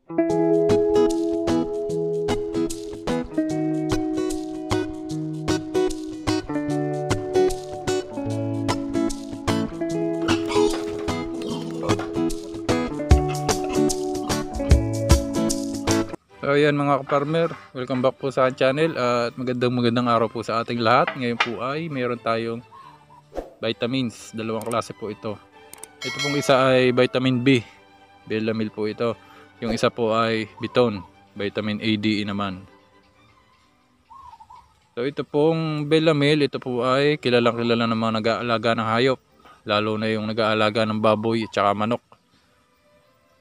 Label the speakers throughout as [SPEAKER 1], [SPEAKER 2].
[SPEAKER 1] So ayan mga ka-farmer, welcome back po sa aking channel at magandang araw po sa ating lahat. Ngayon po ay mayroon tayong vitamins, dalawang klase po ito. Ito pong isa ay vitamin B, Belamil po ito. Yung isa po ay Biton, vitamin A, D, E naman. So ito pong Belamil, ito po ay kilalang kilala ng mga nag-aalaga ng hayop, lalo na yung nag-aalaga ng baboy at saka manok.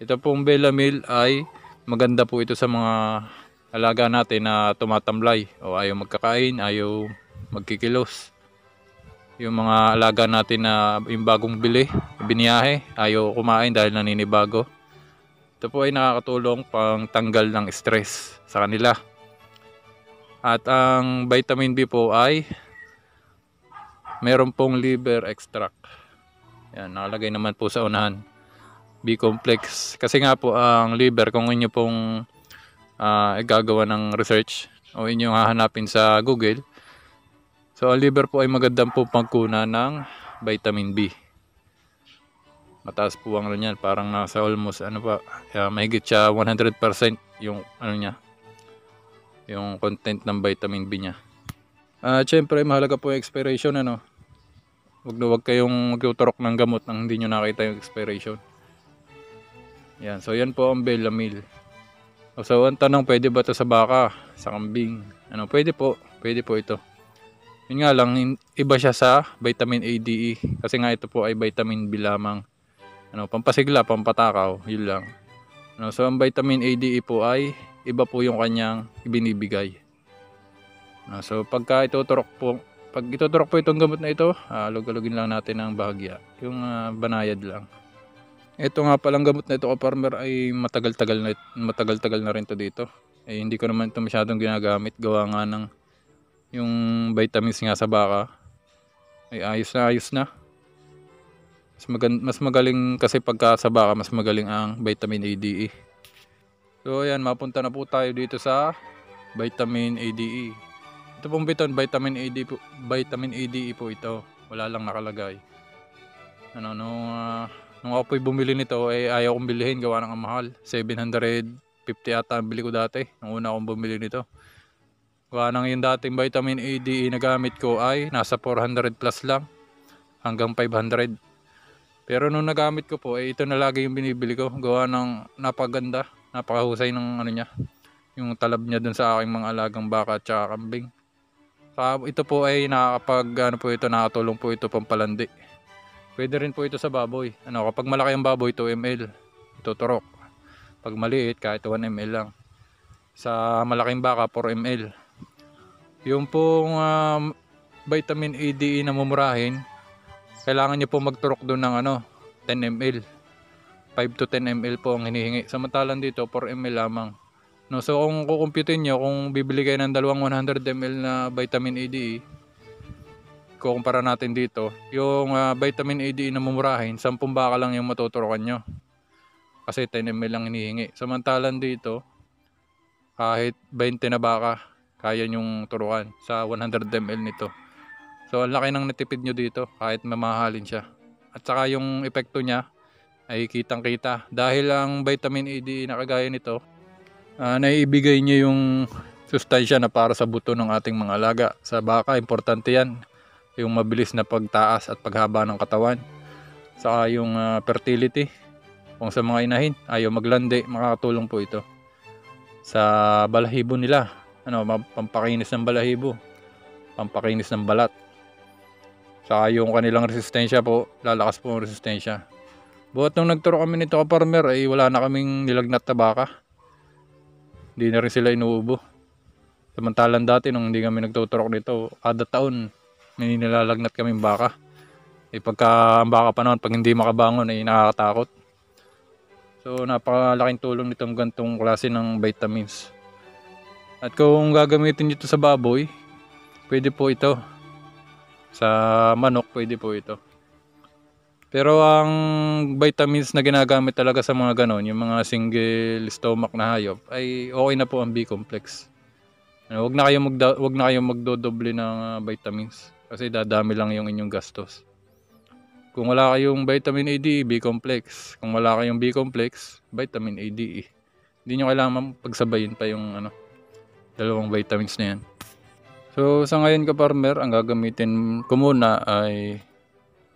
[SPEAKER 1] Ito pong Belamil ay maganda po ito sa mga alaga natin na tumatamlay o ayaw magkakain, ayaw magkikilos. Yung mga alaga natin na yung bagong biniyahe, ayaw kumain dahil naninibago. Ito po ay nakakatulong pang tanggal ng stress sa kanila. At ang vitamin B po ay meron pong liver extract. Yan, nakalagay naman po sa unahan. B-complex. Kasi nga po ang liver, kung inyo pong gagawa ng research o inyong hahanapin sa Google, so ang liver po ay magandang po pangkuna ng vitamin B. Mataas po ang niyan, parang nasa almost mahigit siya 100% yung niya, yung content ng vitamin B niya. Syempre mahalaga po yung expiration, Wag kayong magtuturok ng gamot nang hindi nyo nakita yung expiration. Yan, so yan po ang Belamil. So ang tanong, pwede ba ito sa baka, sa kambing? Pwede po ito. Yun nga lang, iba siya sa vitamin A, D, E. Kasi nga ito po ay vitamin B lamang. Pampasigla, pampatakaw, yun lang. So ang vitamin A, D, E po ay iba po yung kanyang ibinibigay. So pag ituturok po itong gamot na ito, lug-lugin lang natin ng bahagya. Yung banayad lang. Ito nga palang gamot na ito, ka-farmer, ay matagal-tagal na rin to dito. Hindi ko naman ito masyadong ginagamit, gawa nga ng yung vitamins nga sa baka ay ayos na. Mas magaling kasi pagka sa baka, mas magaling ang vitamin A, D, E. So ayan, mapunta na po tayo dito sa vitamin A, D, E. Ito pong Biton, vitamin A, D, E po ito. Wala lang nakalagay. Nung ako po'y bumili nito, ayaw kong bilihin, gawa ng mahal. 750 ata ang bili ko dati, nung una akong bumili nito. Gawa ng yung dating vitamin A, D, E na gamit ko ay nasa 400 plus lang, hanggang 500. Pero nung nagamit ko po, ito na lagi yung binibili ko. Gawa ng napaganda, napakahusay ng niya, yung talab niya dun sa aking mga alagang baka at saka kambing. Ito po ay nakatulong po ito pampalandi. Pwede rin po ito sa baboy. Kapag malaki ang baboy, 2 ml. Ituturok. Pag maliit, kahit 1 ml lang. Sa malaking baka, 4 ml. Yung pong vitamin A, D, E na mumurahin, kailangan nyo po magturok doon ng 10 ml. 5 to 10 ml po ang hinihingi. Samantalang dito, 4 ml lamang. So kung kukumputin nyo, kung bibili kayo ng dalawang 100 ml na vitamin A, D, E, kukumpara natin dito, yung vitamin A, D, E na mumurahin, 10 baka lang yung matuturokan nyo. Kasi 10 ml lang hinihingi. Samantalang dito, kahit 20 na baka, kaya nyong turukan sa 100 ml nito. So ang laki ng natipid nyo dito, kahit mamahalin siya. At saka yung epekto niya ay kitang-kita. Dahil ang vitamin A, D, E na kagaya nito, naiibigay niya yung sustansya na para sa buto ng ating mga alaga. Sa baka, importante yan. Yung mabilis na pagtaas at paghaba ng katawan. Saka yung fertility. Kung sa mga inahin, ayaw maglandi, makakatulong po ito. Sa balahibo nila, pampakinis ng balahibo, pampakinis ng balat. Saka yung kanilang resistensya po, lalakas po ang resistensya. Buhat nung nagturo kami nito, ka-farmer, ay wala na kaming nilagnat na baka. Hindi na rin sila inuubo. Samantalang dati nung hindi kami nagtuturok nito, kada taon may nilalagnat kaming baka. Pagka ang baka pa noon, pag hindi makabangon ay nakakatakot. So napakalaking tulong nitong gantong klase ng vitamins. At kung gagamitin nyo ito sa baboy, pwede po ito. Sa manok, pwede po ito. Pero ang vitamins na ginagamit talaga sa mga ganon, yung mga single stomach na hayop, ay okay na po ang B-complex. Wag na kayong magdodoble ng vitamins kasi dadami lang yung inyong gastos. Kung wala kayong vitamin A, D, E, B-complex. Kung wala kayong B-complex, vitamin A, D, E. Hindi nyo kailangan pagsabayin pa yung dalawang vitamins na yan. So sa ngayon ka farmer, ang gagamitin ko muna ay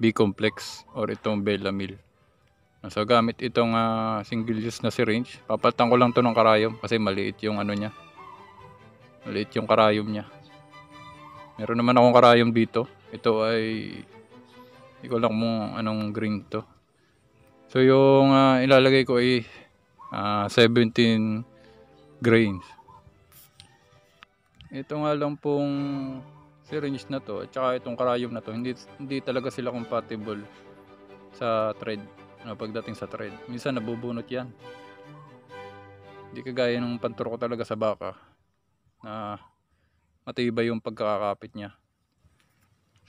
[SPEAKER 1] B-complex or itong Belamil. So gamit itong single use na syringe, papalitan ko lang to ng karayom kasi maliit yung niya. Maliit yung karayom niya. Meron naman akong karayom dito. Ito ay hindi ko lang kung anong green to. So yung ilalagay ko ay 17 grains. Ito nga lang pong syringe na to at saka itong karayom na to, hindi talaga sila compatible sa thread. Pagdating sa thread, minsan nabubunot yan. Hindi kagaya ng panturo ko talaga sa baka na matibay yung pagkakakapit niya.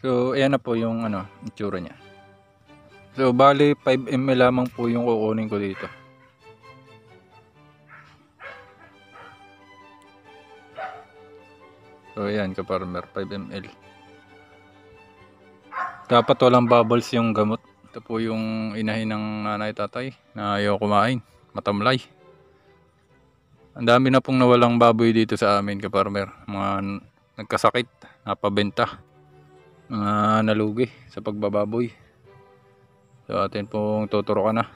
[SPEAKER 1] So ayan na po yung itsura niya. So bali 5 ml lamang po yung kukunin ko dito. So ayan ka-farmer, 5 ml. Dapat walang bubbles yung gamot. Ito po yung inahin ng nanay tatay na ayaw kumain, matamlay. Ang dami na pong nawalang baboy dito sa amin ka-farmer. Mga nagkasakit, napabenta, mga nalugi sa pagbababoy. So atin pong tuturukan na.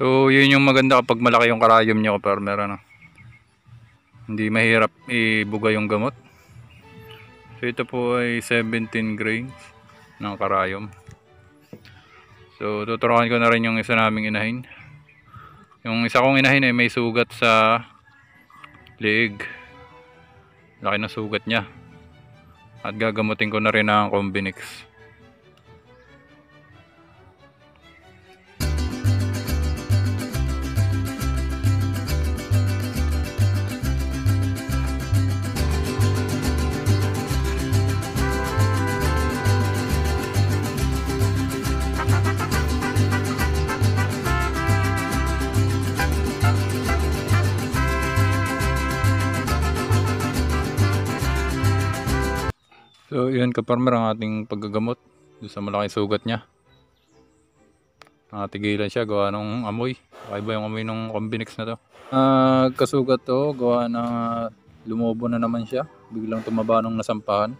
[SPEAKER 1] So yun yung maganda kapag malaki yung karayom nyo ka-farmer. Hindi mahirap ibuga yung gamot. So ito po ay 17 grains ng karayom. So tuturukan ko na rin yung isa naming inahin. Yung isa kong inahin ay may sugat sa leeg. Laki na sugat niya. At gagamutin ko na rin ang Combinix. So yun ka-farmer ang ating paggagamot doon sa malaking sugat niya. Tigilan siya gawa ng amoy. Kakaiba yung amoy ng Combinix na to. Kasugat to gawa ng lumobo na naman siya. Biglang tumaba nung nasampahan.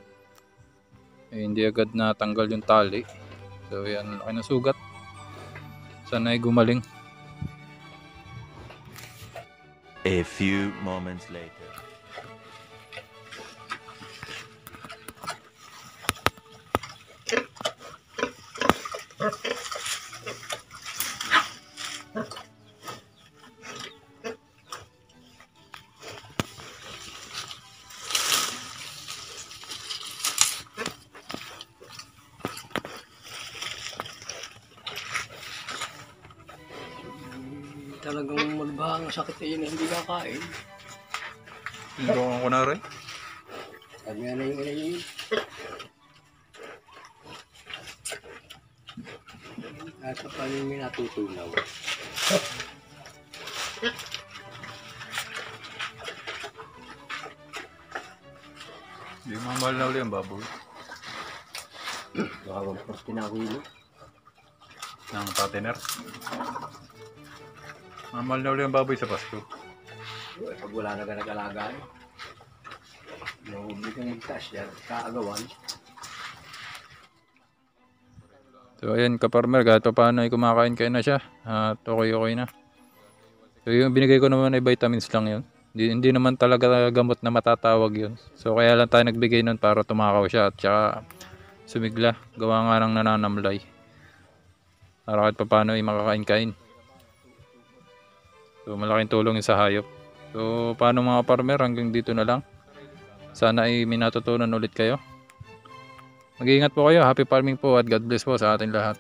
[SPEAKER 1] Hindi agad natanggal yung tali. So yan, laki na sugat. Sana ay gumaling.
[SPEAKER 2] A few moments later.
[SPEAKER 3] Talagang malubhang sakit na yun na hindi kakain.
[SPEAKER 1] Tindukan ko na rin.
[SPEAKER 3] Sabi nga na yung ina yun. At paano yung may natutunaw?
[SPEAKER 1] Hindi mamahal na ulit ang baboy.
[SPEAKER 3] Baka 140 na kilo.
[SPEAKER 1] Ng patiner. Mamahal na ulit ang baboy sa Pasko.
[SPEAKER 3] Pag wala na ka nag-alagaan, hindi kang mag-cash yan, kaagawan.
[SPEAKER 1] So ayan ka-farmer, kahit paano ay kumakain kayo na siya. At okay na. So yung binigay ko naman ay vitamins lang yun. Hindi naman talaga gamot na matatawag yun. So kaya lang tayo nagbigay nun para tumakaw siya at saka sumigla. Gawa nga ng nananamlay. Para kahit paano ay makakain-kain. So malaking tulong yun sa hayop. So paano mga farmer, hanggang dito na lang. Sana ay may natutunan ulit kayo. Mag-iingat po kayo. Happy farming po at God bless po sa ating lahat.